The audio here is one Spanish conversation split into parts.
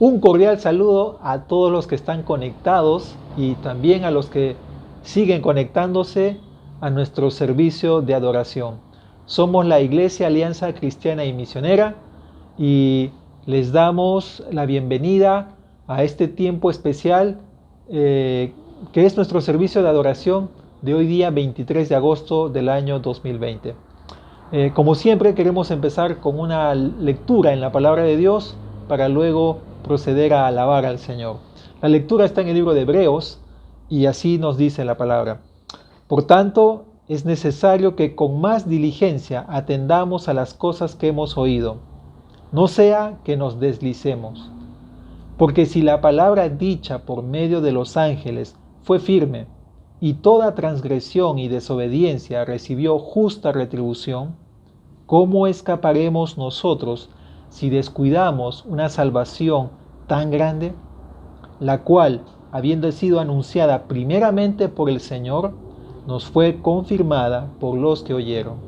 Un cordial saludo a todos los que están conectados y también a los que siguen conectándose a nuestro servicio de adoración. Somos la Iglesia Alianza Cristiana y Misionera y les damos la bienvenida a este tiempo especial que es nuestro servicio de adoración de hoy día 23 de agosto del año 2020. Como siempre queremos empezar con una lectura en la palabra de Dios para luego proceder a alabar al Señor. La lectura está en el libro de Hebreos y así nos dice la palabra. Por tanto, es necesario que con más diligencia atendamos a las cosas que hemos oído, no sea que nos deslicemos. Porque si la palabra dicha por medio de los ángeles fue firme, y toda transgresión y desobediencia recibió justa retribución, ¿cómo escaparemos nosotros si descuidamos una salvación tan grande, la cual, habiendo sido anunciada primeramente por el Señor, nos fue confirmada por los que oyeron,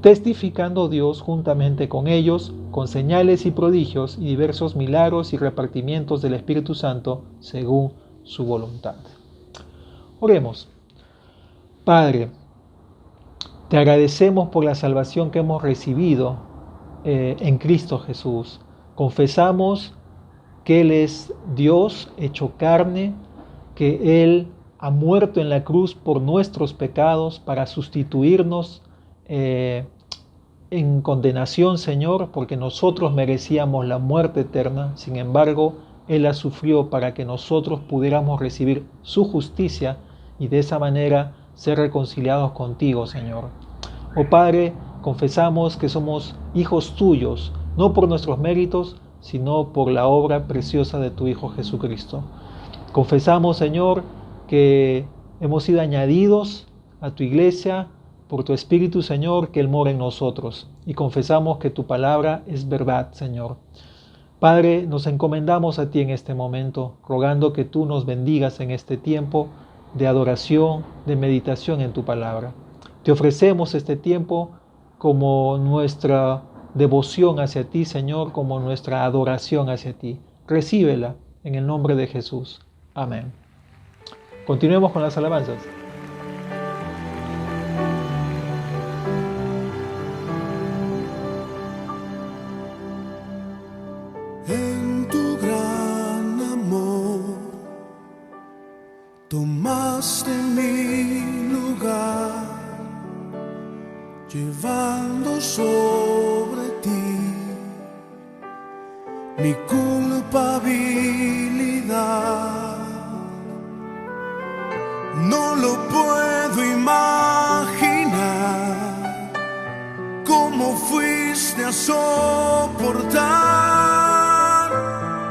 testificando Dios juntamente con ellos, con señales y prodigios y diversos milagros y repartimientos del Espíritu Santo, según su voluntad? Oremos. Padre, te agradecemos por la salvación que hemos recibido en Cristo Jesús. Confesamos que Él es Dios hecho carne, que Él ha muerto en la cruz por nuestros pecados para sustituirnos en condenación, Señor, porque nosotros merecíamos la muerte eterna. Sin embargo, Él la sufrió para que nosotros pudiéramos recibir su justicia y de esa manera ser reconciliados contigo, Señor. Oh Padre, confesamos que somos hijos tuyos, no por nuestros méritos, sino por la obra preciosa de tu Hijo Jesucristo. Confesamos, Señor, que hemos sido añadidos a tu iglesia por tu Espíritu, Señor, que Él mora en nosotros. Y confesamos que tu palabra es verdad, Señor. Padre, nos encomendamos a ti en este momento, rogando que tú nos bendigas en este tiempo de adoración, de meditación en tu palabra. Te ofrecemos este tiempo como nuestra devoción hacia ti, Señor, como nuestra adoración hacia ti. Recíbela en el nombre de Jesús. Amén. Continuemos con las alabanzas. En tu gran amor tomaste mi lugar, llevando sobre mi culpabilidad. No lo puedo imaginar, cómo fuiste a soportar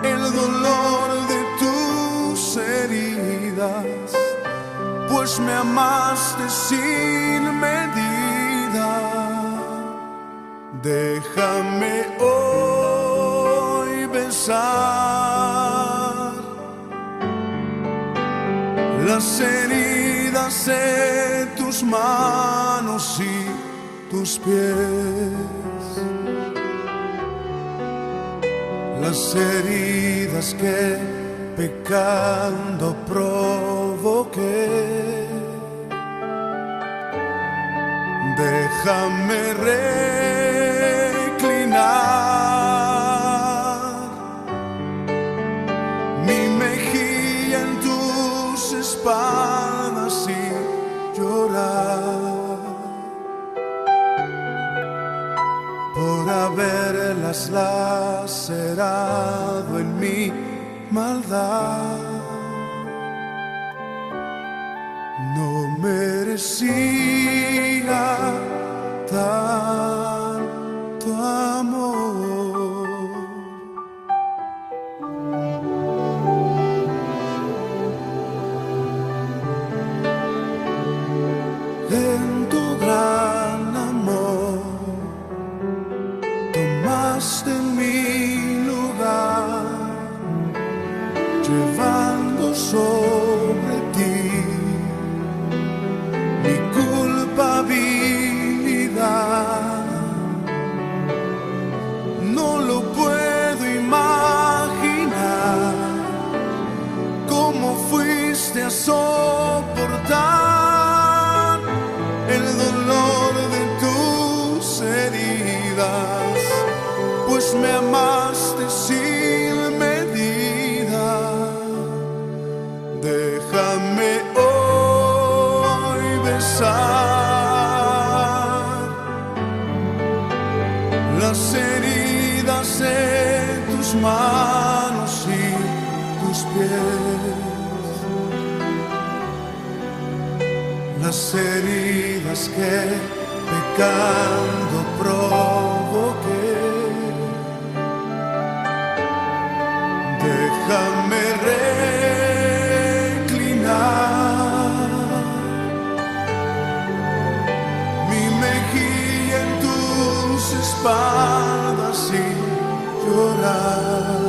el dolor de tus heridas, pues me amaste sin medida. Déjame hoy besar las heridas de tus manos y tus pies, las heridas que pecando provoqué. Déjame reclinar mi mejilla en tus espaldas y llorar por haberlas lacerado en mi maldad. No merecía tanto amor. En tu gran amor tomaste mi lugar, llevando sobre ti mi culpabilidad. No lo puedo imaginar, cómo fuiste a soportar el dolor de tus heridas, pues me amaste sin medida. Déjame hoy besar las heridas de tus manos y tus pies, las heridas que pecando provoqué. Déjame reclinar mi mejilla en tus espaldas y llorar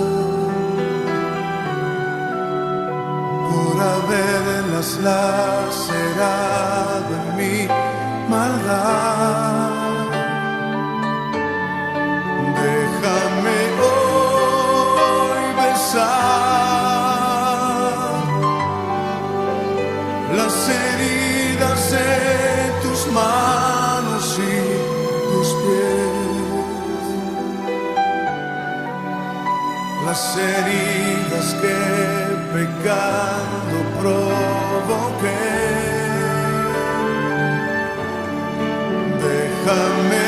por haberlas lacerado en mi maldad. Déjame hoy besar las heridas de tus manos y tus pies, las heridas que pecando provoqué. Déjame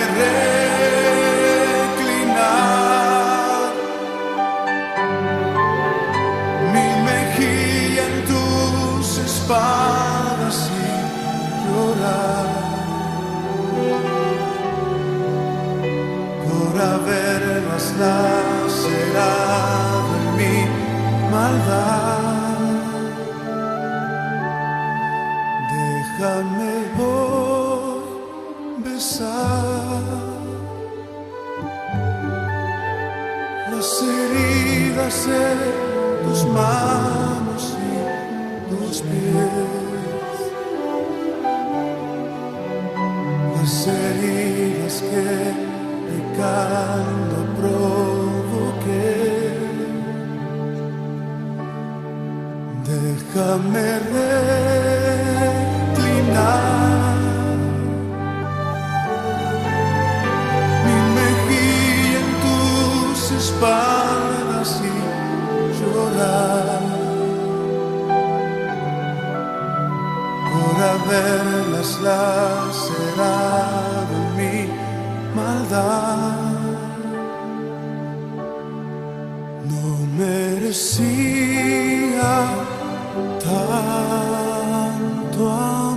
reclinar mi mejilla en tus espaldas y llorar por haberlas lacerado en mi maldad. Déjame hoy besar las heridas de tus manos y tus pies, las heridas que pecando provoqué. Déjame reclinar mi mejilla en tus espaldas y llorar por haberlas lacerado en mi maldad. merecía tanto amor.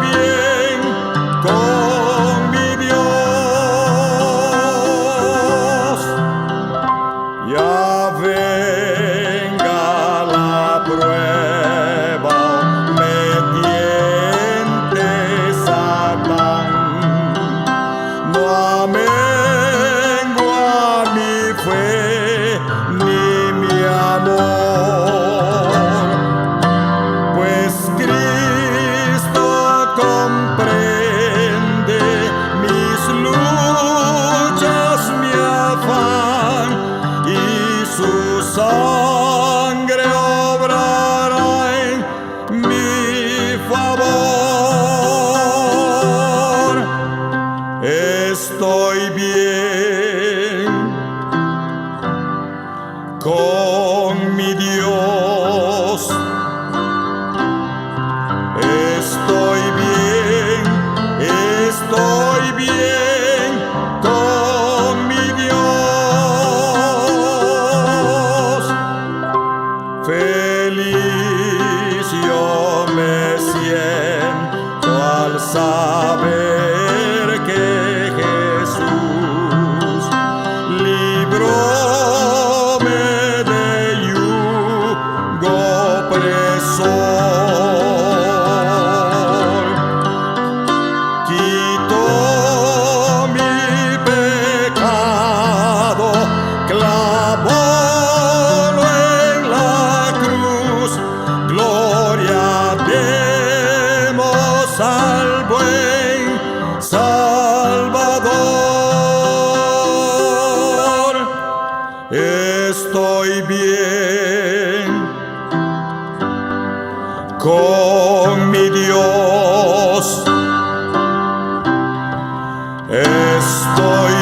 bien con mi Dios. Ya venga la prueba, me tiente Satán, no amengua mi fe ni mi amor, pues Cristo comprende mis luchas, mi afán, y su sangre obrará en mi favor. Estoy bien con mi Dios. Estoy bien con mi Dios. Feliz yo me siento al saber que Jesús libróme de yugo opresor. Quitó mi pecado, clavólo en la cruz. Gloria demos al buen Salvador. Estoy bien con mi Dios. Estoy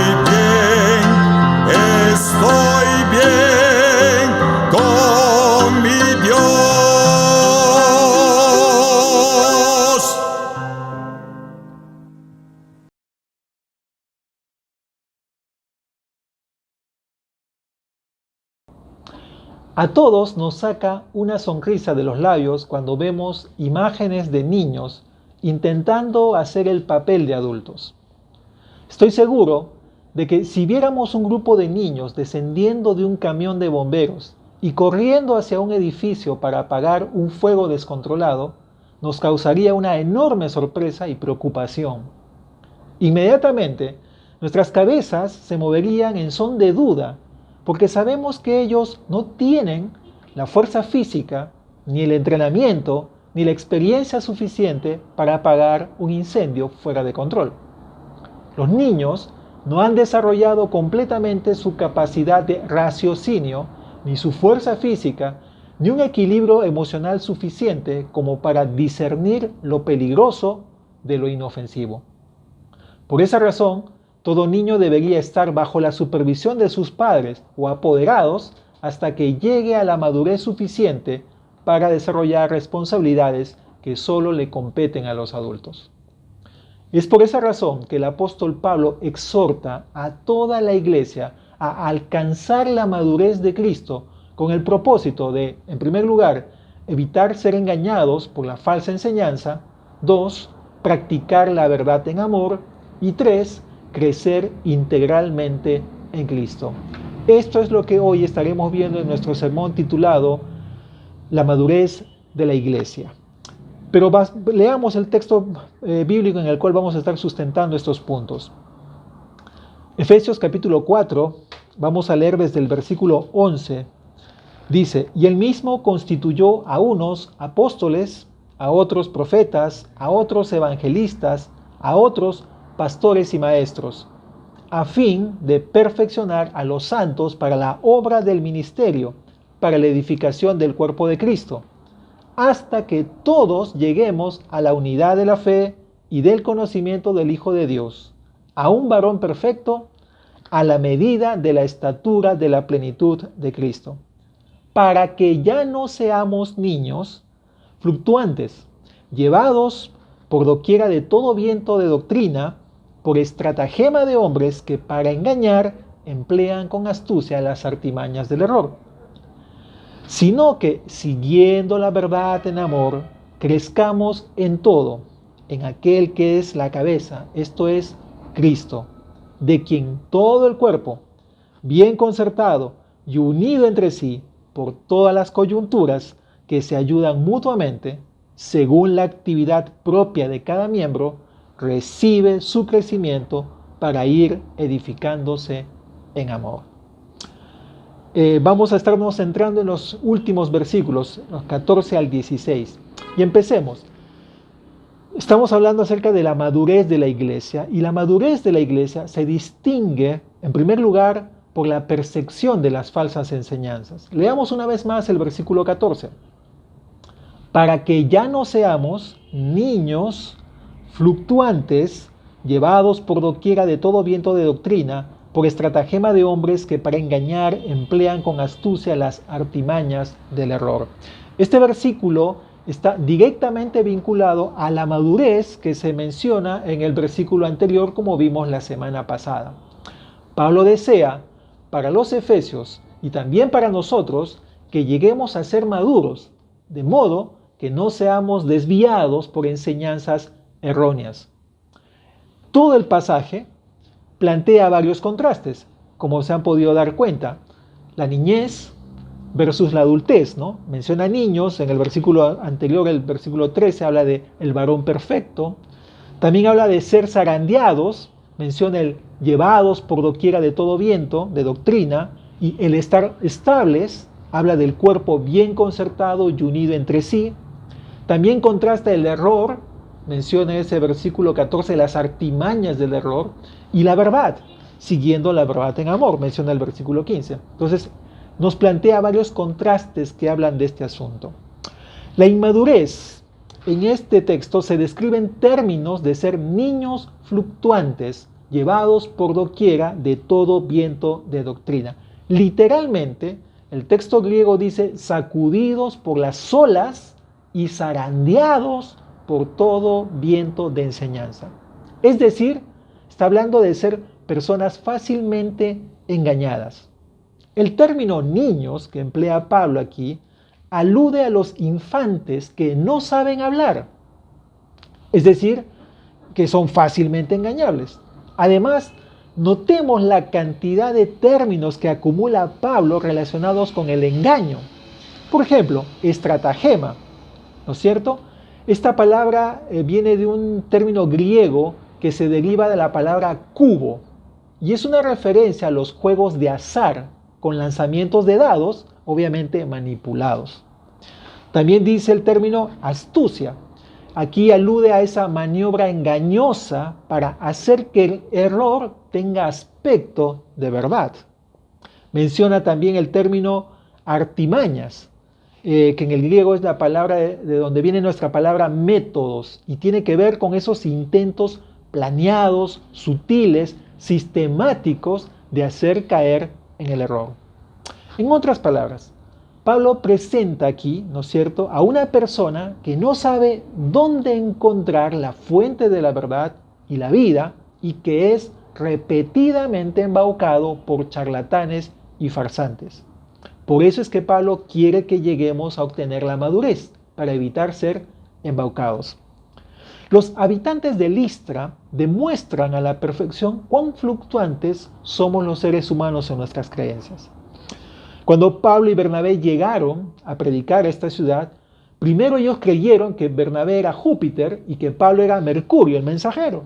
bien con mi Dios. A todos nos saca una sonrisa de los labios cuando vemos imágenes de niños intentando hacer el papel de adultos. Estoy seguro de que si viéramos un grupo de niños descendiendo de un camión de bomberos y corriendo hacia un edificio para apagar un fuego descontrolado, nos causaría una enorme sorpresa y preocupación. Inmediatamente, nuestras cabezas se moverían en son de duda, porque sabemos que ellos no tienen la fuerza física, ni el entrenamiento, ni la experiencia suficiente para apagar un incendio fuera de control. Los niños no han desarrollado completamente su capacidad de raciocinio, ni su fuerza física, ni un equilibrio emocional suficiente como para discernir lo peligroso de lo inofensivo. Por esa razón, todo niño debería estar bajo la supervisión de sus padres o apoderados hasta que llegue a la madurez suficiente para desarrollar responsabilidades que solo le competen a los adultos. Es por esa razón que el apóstol Pablo exhorta a toda la iglesia a alcanzar la madurez de Cristo con el propósito de, en primer lugar, evitar ser engañados por la falsa enseñanza, 2, practicar la verdad en amor y 3, crecer integralmente en Cristo. Esto es lo que hoy estaremos viendo en nuestro sermón titulado La madurez de la iglesia. Pero leamos el texto bíblico en el cual vamos a estar sustentando estos puntos. Efesios capítulo 4, vamos a leer desde el versículo 11. Dice, y él mismo constituyó a unos apóstoles, a otros profetas, a otros evangelistas, a otros pastores y maestros, a fin de perfeccionar a los santos para la obra del ministerio, para la edificación del cuerpo de Cristo, hasta que todos lleguemos a la unidad de la fe y del conocimiento del Hijo de Dios, a un varón perfecto, a la medida de la estatura de la plenitud de Cristo, para que ya no seamos niños fluctuantes, llevados por doquiera de todo viento de doctrina, por estratagema de hombres que para engañar emplean con astucia las artimañas del error, sino que siguiendo la verdad en amor, crezcamos en todo, en aquel que es la cabeza, esto es Cristo, de quien todo el cuerpo, bien concertado y unido entre sí por todas las coyunturas que se ayudan mutuamente, según la actividad propia de cada miembro, recibe su crecimiento para ir edificándose en amor. Vamos a estarnos centrando en los últimos versículos, los 14 al 16. Y empecemos. Estamos hablando acerca de la madurez de la iglesia, y la madurez de la iglesia se distingue, en primer lugar, por la percepción de las falsas enseñanzas. Leamos una vez más el versículo 14. Para que ya no seamos niños fluctuantes, llevados por doquiera de todo viento de doctrina, por estratagema de hombres que para engañar emplean con astucia las artimañas del error. Este versículo está directamente vinculado a la madurez que se menciona en el versículo anterior, como vimos la semana pasada. Pablo desea para los efesios y también para nosotros que lleguemos a ser maduros, de modo que no seamos desviados por enseñanzas erróneas. Todo el pasaje plantea varios contrastes, como se han podido dar cuenta. La niñez versus la adultez, ¿no? Menciona niños, en el versículo anterior, el versículo 13, habla de el varón perfecto. También habla de ser zarandeados, menciona el llevados por doquiera de todo viento, de doctrina, y el estar estables, habla del cuerpo bien concertado y unido entre sí. También contrasta el error, menciona en ese versículo 14 las artimañas del error, y la verdad, siguiendo la verdad en amor, menciona el versículo 15. Entonces, nos plantea varios contrastes que hablan de este asunto. La inmadurez en este texto se describe en términos de ser niños fluctuantes, llevados por doquiera de todo viento de doctrina. Literalmente, el texto griego dice sacudidos por las olas y zarandeados por todo viento de enseñanza. Es decir, está hablando de ser personas fácilmente engañadas. El término niños que emplea Pablo aquí alude a los infantes que no saben hablar, es decir, que son fácilmente engañables. Además, notemos la cantidad de términos que acumula Pablo relacionados con el engaño. Por ejemplo, estratagema, ¿no es cierto? Esta palabra viene de un término griego que se deriva de la palabra cubo y es una referencia a los juegos de azar con lanzamientos de dados, obviamente manipulados. También dice el término astucia. Aquí alude a esa maniobra engañosa para hacer que el error tenga aspecto de verdad. Menciona también el término artimañas, que en el griego es la palabra de donde viene nuestra palabra métodos, y tiene que ver con esos intentos planeados, sutiles, sistemáticos de hacer caer en el error. En otras palabras, Pablo presenta aquí, ¿no es cierto?, a una persona que no sabe dónde encontrar la fuente de la verdad y la vida y que es repetidamente embaucado por charlatanes y farsantes. Por eso es que Pablo quiere que lleguemos a obtener la madurez, para evitar ser embaucados. Los habitantes de Listra demuestran a la perfección cuán fluctuantes somos los seres humanos en nuestras creencias. Cuando Pablo y Bernabé llegaron a predicar a esta ciudad, primero ellos creyeron que Bernabé era Júpiter y que Pablo era Mercurio, el mensajero.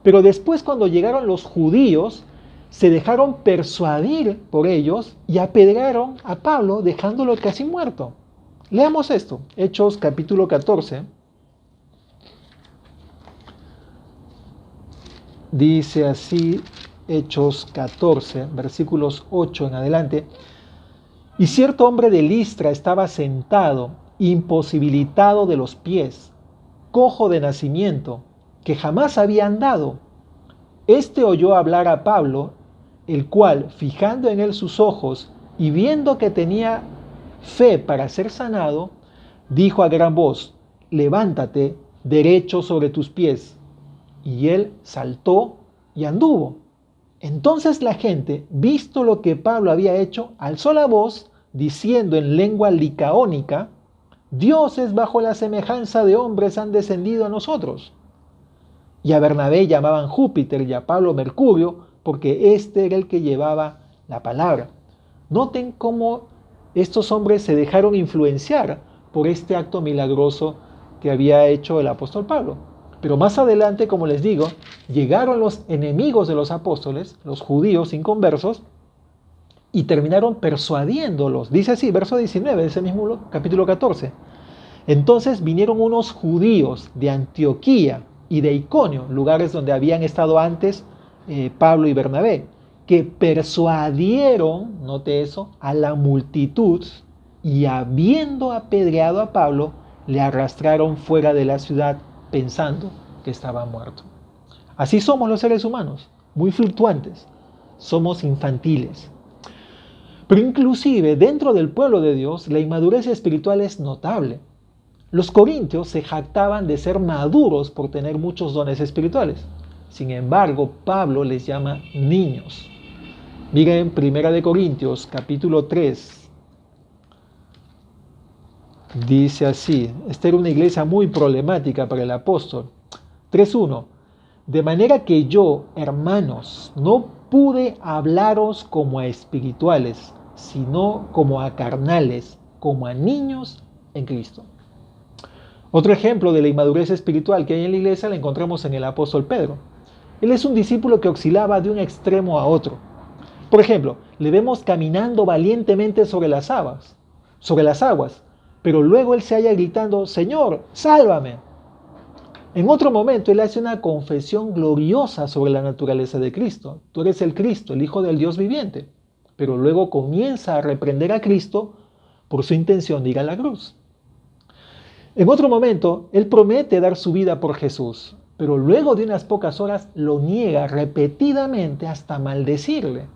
Pero después, cuando llegaron los judíos, se dejaron persuadir por ellos y apedrearon a Pablo, dejándolo casi muerto. Leamos esto, Hechos capítulo 14. Dice así, Hechos 14, versículos 8 en adelante. Y cierto hombre de Listra estaba sentado, imposibilitado de los pies, cojo de nacimiento, que jamás había andado. Este oyó hablar a Pablo, el cual, fijando en él sus ojos y viendo que tenía fe para ser sanado, dijo a gran voz: levántate derecho sobre tus pies. Y él saltó y anduvo. Entonces la gente, visto lo que Pablo había hecho, alzó la voz diciendo en lengua licaónica: dioses bajo la semejanza de hombres han descendido a nosotros. Y a Bernabé llamaban Júpiter y a Pablo Mercurio, porque este era el que llevaba la palabra. Noten cómo estos hombres se dejaron influenciar por este acto milagroso que había hecho el apóstol Pablo. Pero más adelante, como les digo, llegaron los enemigos de los apóstoles, los judíos inconversos, y terminaron persuadiéndolos. Dice así, verso 19 de ese mismo capítulo 14. Entonces vinieron unos judíos de Antioquía y de Iconio, lugares donde habían estado antes Pablo y Bernabé, que persuadieron, note eso, a la multitud, y habiendo apedreado a Pablo, le arrastraron fuera de la ciudad pensando que estaba muerto. Así somos los seres humanos, muy fluctuantes, somos infantiles. Pero inclusive dentro del pueblo de Dios, la inmadurez espiritual es notable. Los corintios se jactaban de ser maduros por tener muchos dones espirituales. Sin embargo, Pablo les llama niños. Miren 1 Corintios capítulo 3. Dice así, esta era una iglesia muy problemática para el apóstol. 3:1. De manera que yo, hermanos, no pude hablaros como a espirituales, sino como a carnales, como a niños en Cristo. Otro ejemplo de la inmadurez espiritual que hay en la iglesia la encontramos en el apóstol Pedro. Él es un discípulo que oscilaba de un extremo a otro. Por ejemplo, le vemos caminando valientemente sobre las aguas, pero luego él se halla gritando: Señor, sálvame. En otro momento él hace una confesión gloriosa sobre la naturaleza de Cristo. Tú eres el Cristo, el Hijo del Dios viviente. Pero luego comienza a reprender a Cristo por su intención de ir a la cruz. En otro momento, él promete dar su vida por Jesús, pero luego de unas pocas horas lo niega repetidamente hasta maldecirle.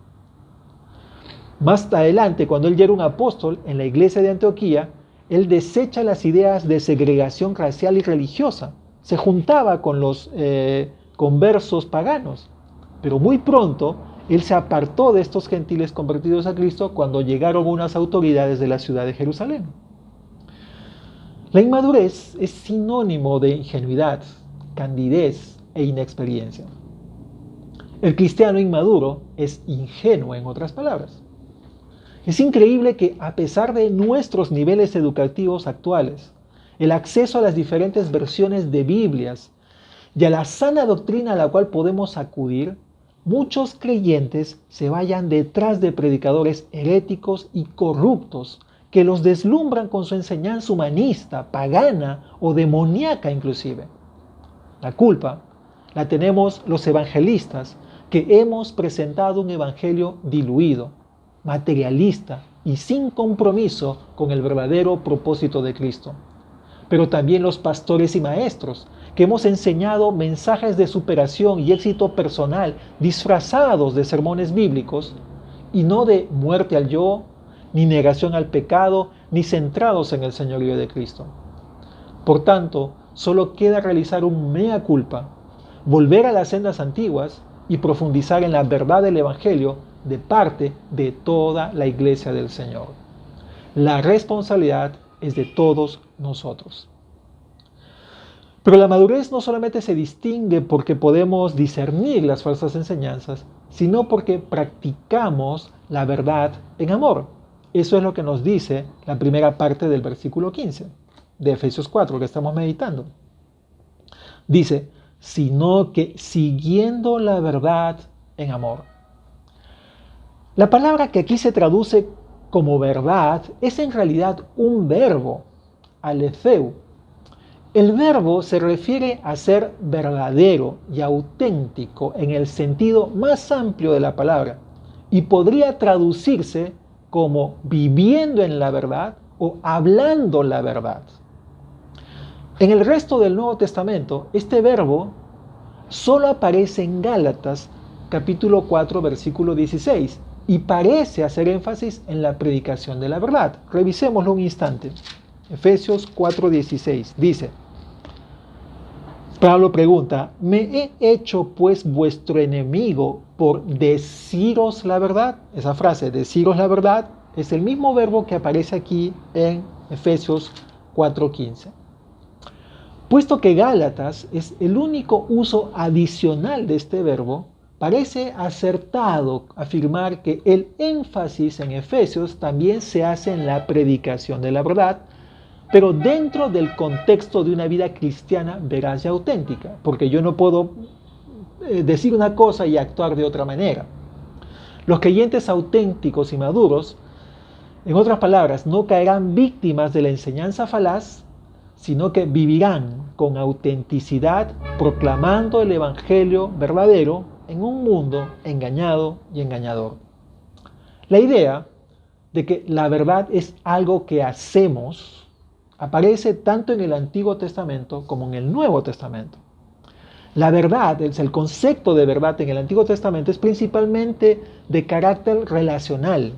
Más adelante, cuando él ya era un apóstol en la iglesia de Antioquía, él desecha las ideas de segregación racial y religiosa. Se juntaba con los conversos paganos, pero muy pronto él se apartó de estos gentiles convertidos a Cristo cuando llegaron unas autoridades de la ciudad de Jerusalén. La inmadurez es sinónimo de ingenuidad, candidez e inexperiencia. El cristiano inmaduro es ingenuo, en otras palabras. Es increíble que, a pesar de nuestros niveles educativos actuales, el acceso a las diferentes versiones de Biblias y a la sana doctrina a la cual podemos acudir, muchos creyentes se vayan detrás de predicadores heréticos y corruptos que los deslumbran con su enseñanza humanista, pagana o demoníaca inclusive. La culpa la tenemos los evangelistas, que hemos presentado un evangelio diluido, materialista y sin compromiso con el verdadero propósito de Cristo. Pero también los pastores y maestros, que hemos enseñado mensajes de superación y éxito personal disfrazados de sermones bíblicos y no de muerte al yo, ni negación al pecado, ni centrados en el señorío de Cristo. Por tanto, solo queda realizar un mea culpa, volver a las sendas antiguas y profundizar en la verdad del Evangelio de parte de toda la iglesia del Señor. La responsabilidad es de todos nosotros. Pero la madurez no solamente se distingue porque podemos discernir las falsas enseñanzas, sino porque practicamos la verdad en amor. Eso es lo que nos dice la primera parte del versículo 15 de Efesios 4 que estamos meditando. Dice, sino que siguiendo la verdad en amor. La palabra que aquí se traduce como verdad es en realidad un verbo, aletheu. El verbo se refiere a ser verdadero y auténtico en el sentido más amplio de la palabra y podría traducirse como viviendo en la verdad o hablando la verdad. En el resto del Nuevo Testamento, este verbo solo aparece en Gálatas capítulo 4 versículo 16 y parece hacer énfasis en la predicación de la verdad. Revisémoslo un instante. Efesios 4:16 dice, Pablo pregunta, ¿me he hecho pues vuestro enemigo por deciros la verdad? Esa frase, deciros la verdad, Es el mismo verbo que aparece aquí en Efesios 4:15. Puesto que Gálatas es el único uso adicional de este verbo, parece acertado afirmar que el énfasis en Efesios también se hace en la predicación de la verdad, pero dentro del contexto de una vida cristiana veraz y auténtica, porque yo no puedo decir una cosa y actuar de otra manera. Los creyentes auténticos y maduros, en otras palabras, no caerán víctimas de la enseñanza falaz, sino que vivirán con autenticidad proclamando el evangelio verdadero en un mundo engañado y engañador. La idea de que la verdad es algo que hacemos aparece tanto en el Antiguo Testamento como en el Nuevo Testamento. La verdad, el concepto de verdad en el Antiguo Testamento es principalmente de carácter relacional,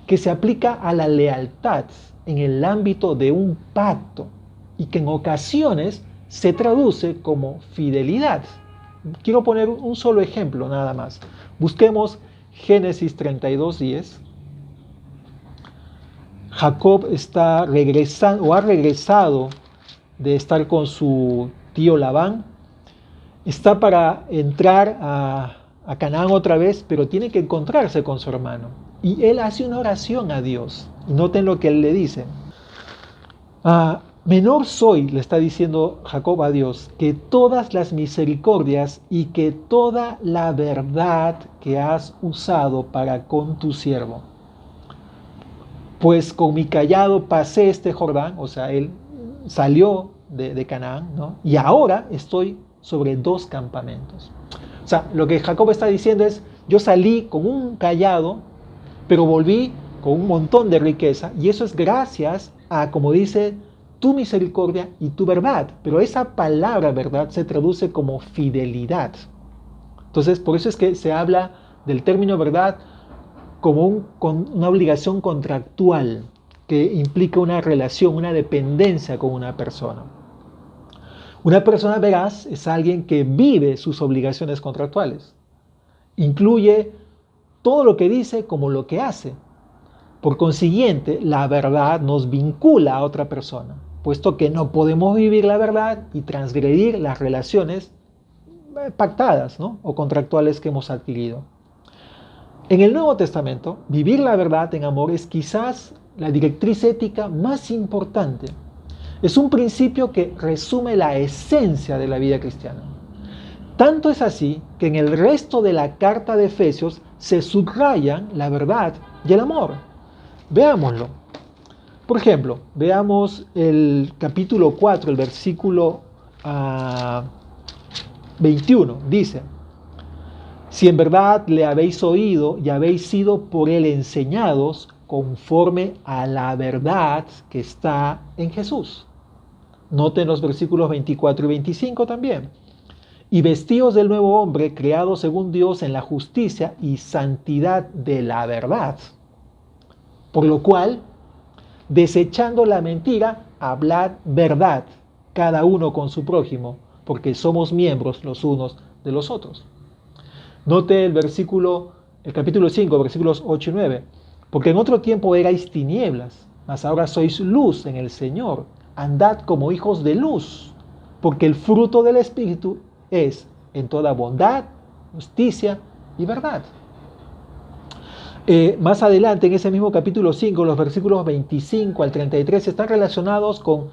que se aplica a la lealtad en el ámbito de un pacto y que en ocasiones se traduce como fidelidad. Quiero poner un solo ejemplo nada más. Busquemos Génesis 32:10. Jacob está regresando o ha regresado de estar con su tío Labán. Está para entrar a Canaán otra vez, pero tiene que encontrarse con su hermano. Y él hace una oración a Dios. Y noten lo que él le dice. Menor soy, le está diciendo Jacob a Dios, que todas las misericordias y que toda la verdad que has usado para con tu siervo. Pues con mi cayado pasé este Jordán, o sea, él salió de Canaán, ¿no? Y ahora estoy sobre 2 campamentos. O sea, lo que Jacob está diciendo es, yo salí con un cayado, pero volví con un montón de riqueza, y eso es gracias a, como dice, tu misericordia y tu verdad. Pero esa palabra verdad se traduce como fidelidad. Entonces, por eso es que se habla del término verdad como una obligación contractual que implica una relación, una dependencia con una persona. Una persona veraz es alguien que vive sus obligaciones contractuales. Incluye todo lo que dice como lo que hace. Por consiguiente, la verdad nos vincula a otra persona, puesto que no podemos vivir la verdad y transgredir las relaciones pactadas, ¿no? O contractuales que hemos adquirido. En el Nuevo Testamento, vivir la verdad en amor es quizás la directriz ética más importante. Es un principio que resume la esencia de la vida cristiana. Tanto es así que en el resto de la carta de Efesios se subrayan la verdad y el amor. Veámoslo. Por ejemplo, veamos el capítulo 4, el versículo 21. Dice, si en verdad le habéis oído y habéis sido por él enseñados conforme a la verdad que está en Jesús. Noten los versículos 24 y 25 también. Y vestíos del nuevo hombre, creado según Dios en la justicia y santidad de la verdad. Por lo cual, desechando la mentira, hablad verdad, cada uno con su prójimo, porque somos miembros los unos de los otros. Note el capítulo 5, versículos 8 y 9. Porque en otro tiempo erais tinieblas, mas ahora sois luz en el Señor. Andad como hijos de luz, porque el fruto del Espíritu es en toda bondad, justicia y verdad. Más adelante, en ese mismo capítulo 5, los versículos 25 al 33 están relacionados con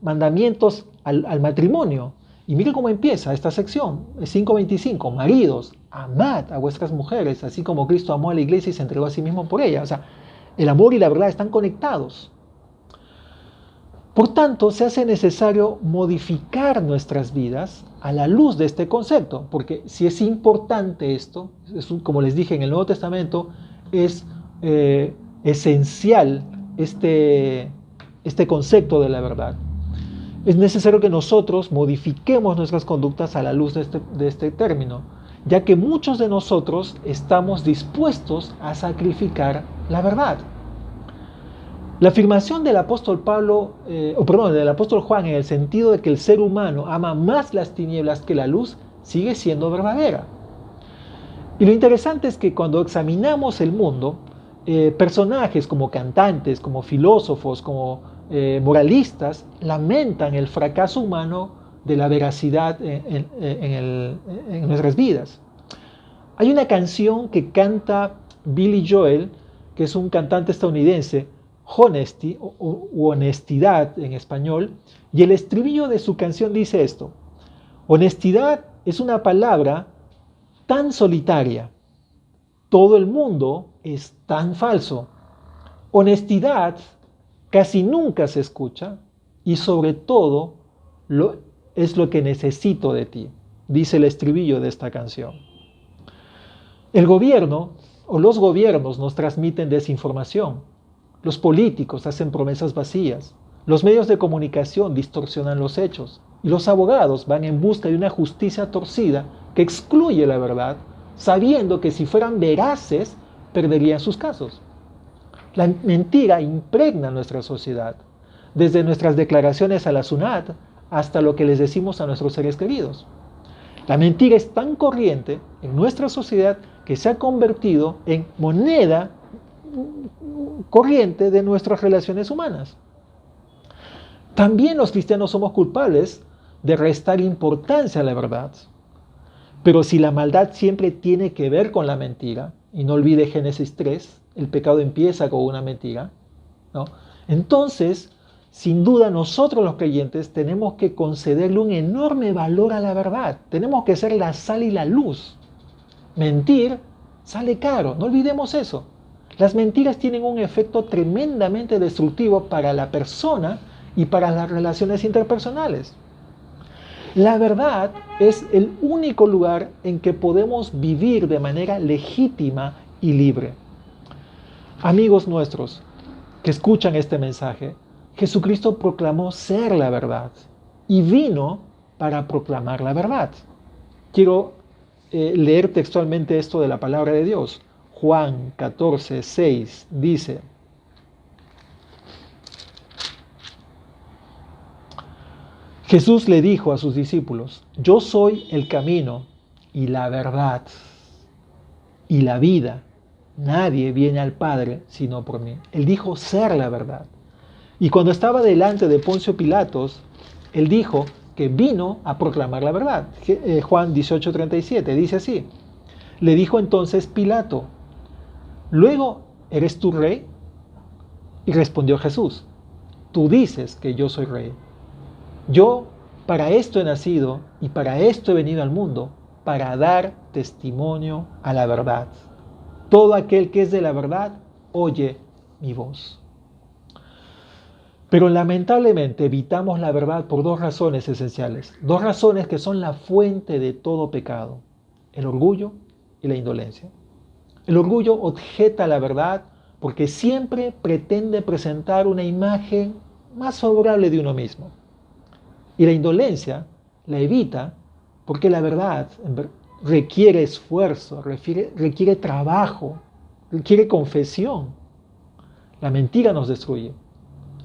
mandamientos al matrimonio. Y mire cómo empieza esta sección, 5:25, maridos, amad a vuestras mujeres, así como Cristo amó a la iglesia y se entregó a sí mismo por ella. O sea, el amor y la verdad están conectados. Por tanto, se hace necesario modificar nuestras vidas a la luz de este concepto, porque si es importante esto, como les dije en el Nuevo Testamento, es esencial este concepto de la verdad. Es necesario que nosotros modifiquemos nuestras conductas a la luz de este término, ya que muchos de nosotros estamos dispuestos a sacrificar la verdad. La afirmación del apóstol del apóstol Juan en el sentido de que el ser humano ama más las tinieblas que la luz sigue siendo verdadera. Y lo interesante es que cuando examinamos el mundo, personajes como cantantes, como filósofos, como moralistas, lamentan el fracaso humano de la veracidad en nuestras vidas. Hay una canción que canta Billy Joel, que es un cantante estadounidense, Honesty, u honestidad en español, y el estribillo de su canción dice esto: honestidad es una palabra tan solitaria, todo el mundo es tan falso. Honestidad casi nunca se escucha y sobre todo es lo que necesito de ti, dice el estribillo de esta canción. El gobierno o los gobiernos nos transmiten desinformación. Los políticos hacen promesas vacías. Los medios de comunicación distorsionan los hechos. Y los abogados van en busca de una justicia torcida que excluye la verdad, sabiendo que si fueran veraces, perderían sus casos. La mentira impregna nuestra sociedad, desde nuestras declaraciones a la SUNAT hasta lo que les decimos a nuestros seres queridos. La mentira es tan corriente en nuestra sociedad que se ha convertido en moneda corriente de nuestras relaciones humanas. También los cristianos somos culpables de restar importancia a la verdad. Pero si la maldad siempre tiene que ver con la mentira, y no olvide Génesis 3, el pecado empieza con una mentira, ¿no? Entonces, sin duda nosotros los creyentes tenemos que concederle un enorme valor a la verdad. Tenemos que ser la sal y la luz. Mentir sale caro, no olvidemos eso. Las mentiras tienen un efecto tremendamente destructivo para la persona y para las relaciones interpersonales. La verdad es el único lugar en que podemos vivir de manera legítima y libre. Amigos nuestros que escuchan este mensaje, Jesucristo proclamó ser la verdad y vino para proclamar la verdad. Quiero leer textualmente esto de la palabra de Dios. Juan 14, 6 dice: Jesús le dijo a sus discípulos: yo soy el camino y la verdad y la vida. Nadie viene al Padre sino por mí. Él dijo ser la verdad. Y cuando estaba delante de Poncio Pilatos, él dijo que vino a proclamar la verdad. Juan 18:37 dice así: le dijo entonces Pilato: ¿luego eres tú rey? Y respondió Jesús: tú dices que yo soy rey. Yo para esto he nacido y para esto he venido al mundo, para dar testimonio a la verdad. Todo aquel que es de la verdad oye mi voz. Pero lamentablemente evitamos la verdad por dos razones esenciales. Dos razones que son la fuente de todo pecado: el orgullo y la indolencia. El orgullo objeta la verdad porque siempre pretende presentar una imagen más favorable de uno mismo. Y la indolencia la evita porque la verdad requiere esfuerzo, requiere trabajo, requiere confesión. La mentira nos destruye,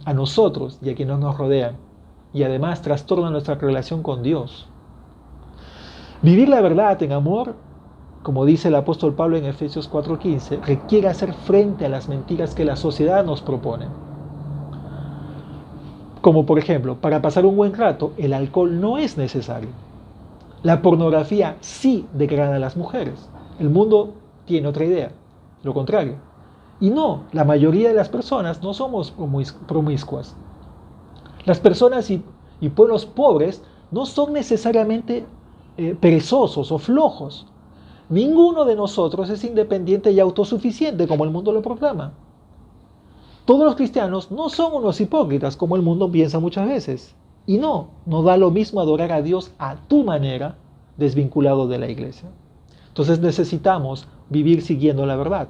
a nosotros y a quienes nos rodean, y además trastorna nuestra relación con Dios. Vivir la verdad en amor, como dice el apóstol Pablo en Efesios 4:15, requiere hacer frente a las mentiras que la sociedad nos propone. Como por ejemplo, para pasar un buen rato, el alcohol no es necesario. La pornografía sí degrada a las mujeres. El mundo tiene otra idea, lo contrario. Y no, la mayoría de las personas no somos promiscuas. Las personas y pueblos pobres no son necesariamente perezosos o flojos. Ninguno de nosotros es independiente y autosuficiente como el mundo lo proclama. Todos los cristianos no son unos hipócritas como el mundo piensa muchas veces. Y no da lo mismo adorar a Dios a tu manera, desvinculado de la iglesia. Entonces necesitamos vivir siguiendo la verdad.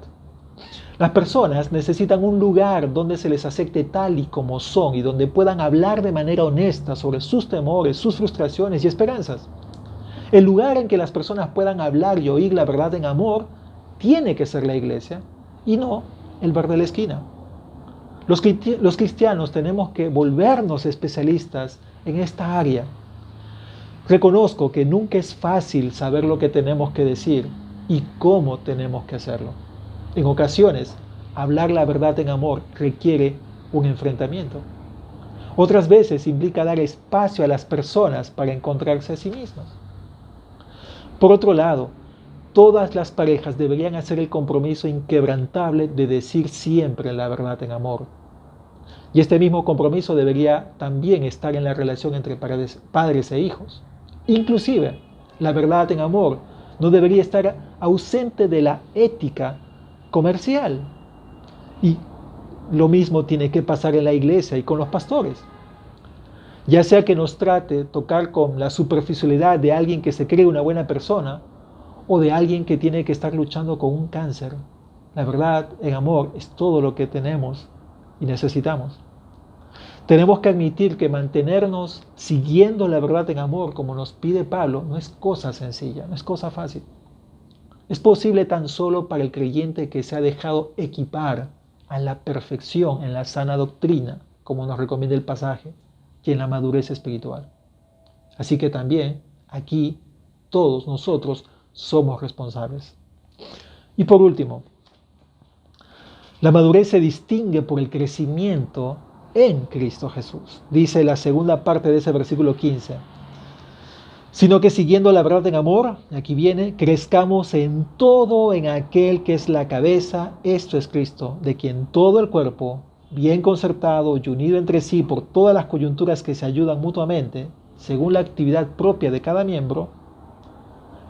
Las personas necesitan un lugar donde se les acepte tal y como son y donde puedan hablar de manera honesta sobre sus temores, sus frustraciones y esperanzas. El lugar en que las personas puedan hablar y oír la verdad en amor tiene que ser la iglesia y no el bar de la esquina. Los cristianos tenemos que volvernos especialistas en esta área. Reconozco que nunca es fácil saber lo que tenemos que decir y cómo tenemos que hacerlo. En ocasiones, hablar la verdad en amor requiere un enfrentamiento. Otras veces implica dar espacio a las personas para encontrarse a sí mismas. Por otro lado, todas las parejas deberían hacer el compromiso inquebrantable de decir siempre la verdad en amor. Y este mismo compromiso debería también estar en la relación entre padres e hijos. Inclusive, la verdad en amor no debería estar ausente de la ética comercial. Y lo mismo tiene que pasar en la iglesia y con los pastores. Ya sea que nos trate tocar con la superficialidad de alguien que se cree una buena persona o de alguien que tiene que estar luchando con un cáncer. La verdad en amor es todo lo que tenemos y necesitamos. Tenemos que admitir que mantenernos siguiendo la verdad en amor, como nos pide Pablo, no es cosa sencilla, no es cosa fácil. Es posible tan solo para el creyente que se ha dejado equipar a la perfección en la sana doctrina, como nos recomienda el pasaje, y en la madurez espiritual. Así que también aquí todos nosotros somos responsables. Y por último, la madurez se distingue por el crecimiento en Cristo Jesús. Dice la segunda parte de ese versículo 15. Sino que siguiendo la verdad en amor, aquí viene, crezcamos en todo en aquel que es la cabeza, esto es Cristo, de quien todo el cuerpo, bien concertado y unido entre sí por todas las coyunturas que se ayudan mutuamente, según la actividad propia de cada miembro,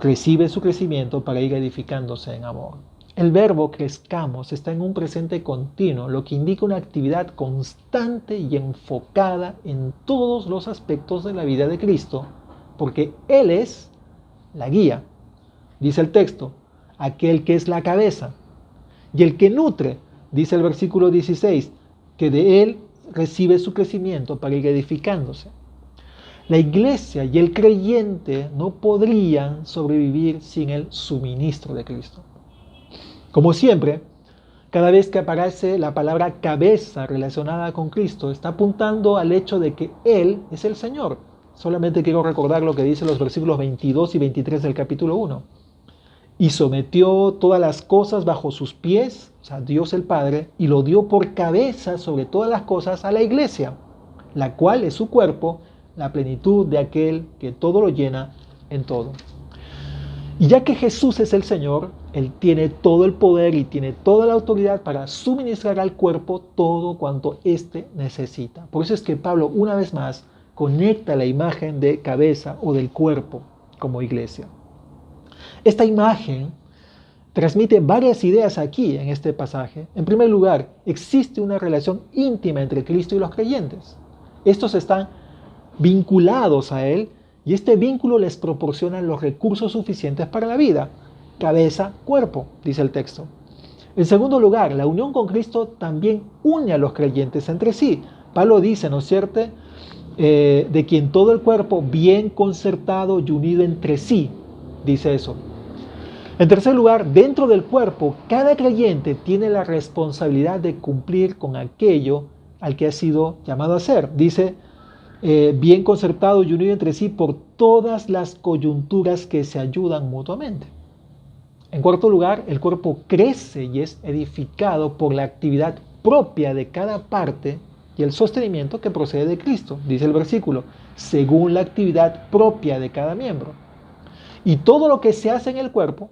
recibe su crecimiento para ir edificándose en amor. El verbo crezcamos está en un presente continuo, lo que indica una actividad constante y enfocada en todos los aspectos de la vida de Cristo, porque Él es la guía, dice el texto, aquel que es la cabeza, y el que nutre, dice el versículo 16, que de Él recibe su crecimiento para ir edificándose. La iglesia y el creyente no podrían sobrevivir sin el suministro de Cristo. Como siempre, cada vez que aparece la palabra cabeza relacionada con Cristo, está apuntando al hecho de que Él es el Señor. Solamente quiero recordar lo que dicen los versículos 22 y 23 del capítulo 1. Y sometió todas las cosas bajo sus pies, o sea, Dios el Padre, y lo dio por cabeza sobre todas las cosas a la iglesia, la cual es su cuerpo, la plenitud de aquel que todo lo llena en todo. Y ya que Jesús es el Señor, Él tiene todo el poder y tiene toda la autoridad para suministrar al cuerpo todo cuanto éste necesita. Por eso es que Pablo, una vez más, conecta la imagen de cabeza o del cuerpo como iglesia. Esta imagen transmite varias ideas aquí en este pasaje. En primer lugar, existe una relación íntima entre Cristo y los creyentes. Estos están vinculados a Él y este vínculo les proporciona los recursos suficientes para la vida. Cabeza, cuerpo, dice el texto. En segundo lugar, la unión con Cristo también une a los creyentes entre sí. Pablo dice, ¿no es cierto?, de quien todo el cuerpo bien concertado y unido entre sí, dice eso. En tercer lugar, dentro del cuerpo, cada creyente tiene la responsabilidad de cumplir con aquello al que ha sido llamado a ser. Dice, bien concertado y unido entre sí por todas las coyunturas que se ayudan mutuamente. En cuarto lugar, el cuerpo crece y es edificado por la actividad propia de cada parte y el sostenimiento que procede de Cristo, dice el versículo, según la actividad propia de cada miembro. Y todo lo que se hace en el cuerpo,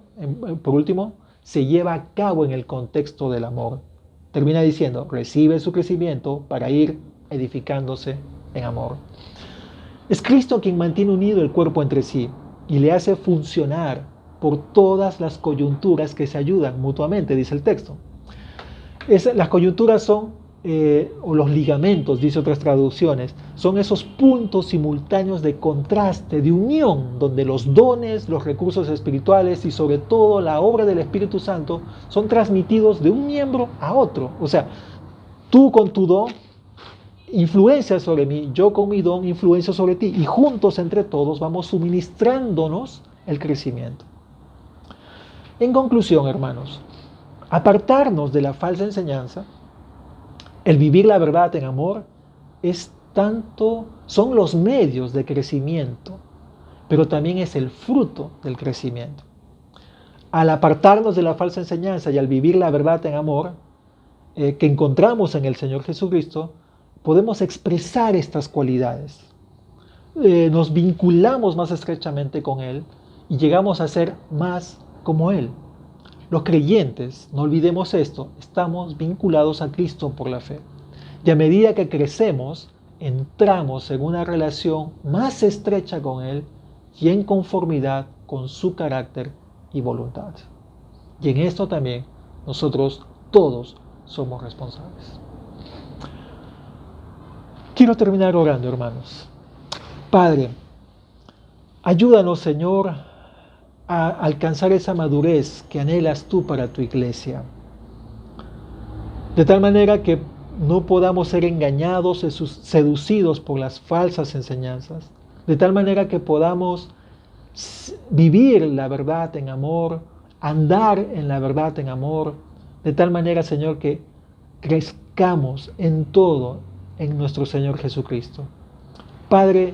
por último, se lleva a cabo en el contexto del amor. Termina diciendo, recibe su crecimiento para ir edificándose en amor. Es Cristo quien mantiene unido el cuerpo entre sí y le hace funcionar por todas las coyunturas que se ayudan mutuamente, dice el texto. Las coyunturas son, o los ligamentos, dice otras traducciones, son esos puntos simultáneos de contraste, de unión, donde los dones, los recursos espirituales y sobre todo la obra del Espíritu Santo son transmitidos de un miembro a otro. O sea, tú con tu don influencia sobre mí, yo con mi don influencio sobre ti y juntos entre todos vamos suministrándonos el crecimiento. En conclusión, hermanos, apartarnos de la falsa enseñanza, el vivir la verdad en amor, son los medios de crecimiento, pero también es el fruto del crecimiento. Al apartarnos de la falsa enseñanza y al vivir la verdad en amor, que encontramos en el Señor Jesucristo, podemos expresar estas cualidades. Nos vinculamos más estrechamente con Él y llegamos a ser más como Él. Los creyentes, no olvidemos esto, estamos vinculados a Cristo por la fe. Y a medida que crecemos, entramos en una relación más estrecha con Él y en conformidad con su carácter y voluntad. Y en esto también nosotros todos somos responsables. Quiero terminar orando, hermanos. Padre, ayúdanos, Señor, a alcanzar esa madurez que anhelas tú para tu iglesia. De tal manera que no podamos ser engañados, seducidos por las falsas enseñanzas. De tal manera que podamos vivir la verdad en amor, andar en la verdad en amor. De tal manera, Señor, que crezcamos en todo en nuestro Señor Jesucristo. Padre,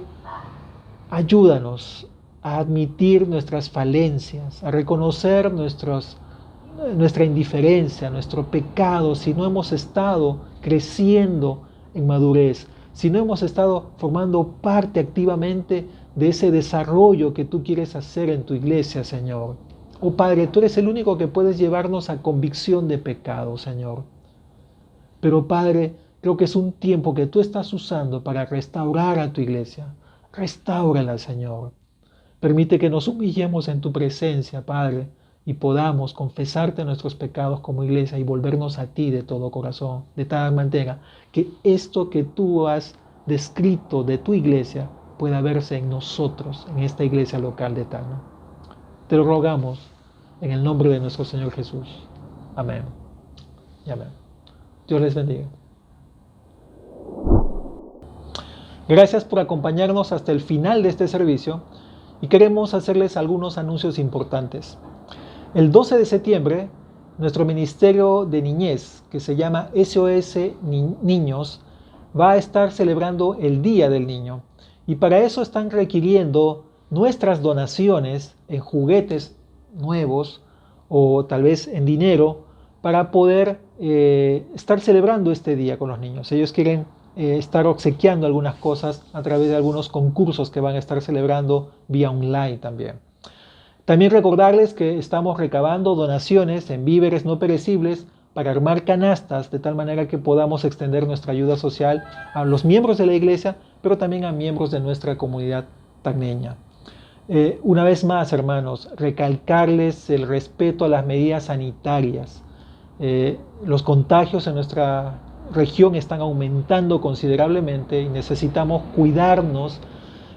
ayúdanos a admitir nuestras falencias, a reconocer nuestra indiferencia, nuestro pecado, si no hemos estado creciendo en madurez, si no hemos estado formando parte activamente de ese desarrollo que tú quieres hacer en tu iglesia, Señor. Oh Padre, tú eres el único que puedes llevarnos a convicción de pecado, Señor. Pero Padre, creo que es un tiempo que tú estás usando para restaurar a tu iglesia. Restáurala, Señor. Permite que nos humillemos en tu presencia, Padre, y podamos confesarte nuestros pecados como iglesia y volvernos a ti de todo corazón, de tal manera que esto que tú has descrito de tu iglesia pueda verse en nosotros, en esta iglesia local de Tacna. Te lo rogamos en el nombre de nuestro Señor Jesús. Amén y amén. Dios les bendiga. Gracias por acompañarnos hasta el final de este servicio y queremos hacerles algunos anuncios importantes. El 12 de septiembre, nuestro Ministerio de Niñez, que se llama SOS Niños, va a estar celebrando el Día del Niño. Y para eso están requiriendo nuestras donaciones en juguetes nuevos o tal vez en dinero para poder estar celebrando este día con los niños. Ellos quieren estar obsequiando algunas cosas a través de algunos concursos que van a estar celebrando vía online también. También recordarles que estamos recabando donaciones en víveres no perecibles para armar canastas de tal manera que podamos extender nuestra ayuda social a los miembros de la iglesia, pero también a miembros de nuestra comunidad tacneña. Una vez más, hermanos, recalcarles el respeto a las medidas sanitarias. Los contagios en nuestra región están aumentando considerablemente y necesitamos cuidarnos.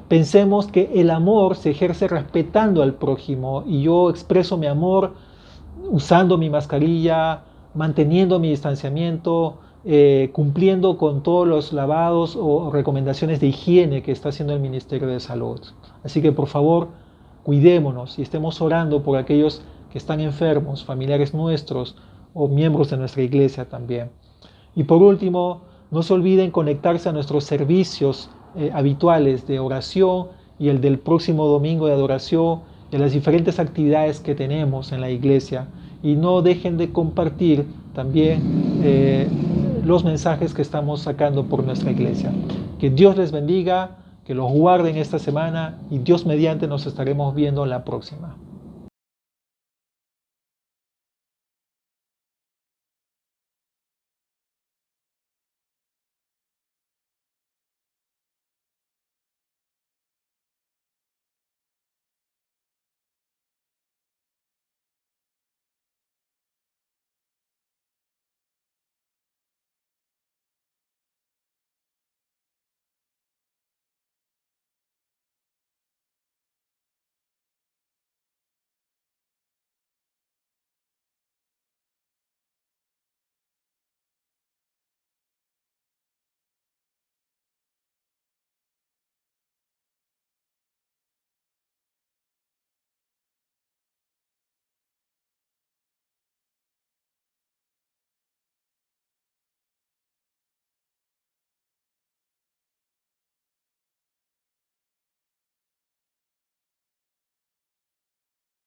Pensemos que el amor se ejerce respetando al prójimo y yo expreso mi amor usando mi mascarilla, manteniendo mi distanciamiento, cumpliendo con todos los lavados o recomendaciones de higiene que está haciendo el Ministerio de Salud. Así que por favor, cuidémonos y estemos orando por aquellos que están enfermos, familiares nuestros o miembros de nuestra iglesia también. Y por último, no se olviden conectarse a nuestros servicios habituales de oración y el del próximo domingo de adoración y a las diferentes actividades que tenemos en la iglesia. Y no dejen de compartir también los mensajes que estamos sacando por nuestra iglesia. Que Dios les bendiga, que los guarde en esta semana y Dios mediante nos estaremos viendo la próxima.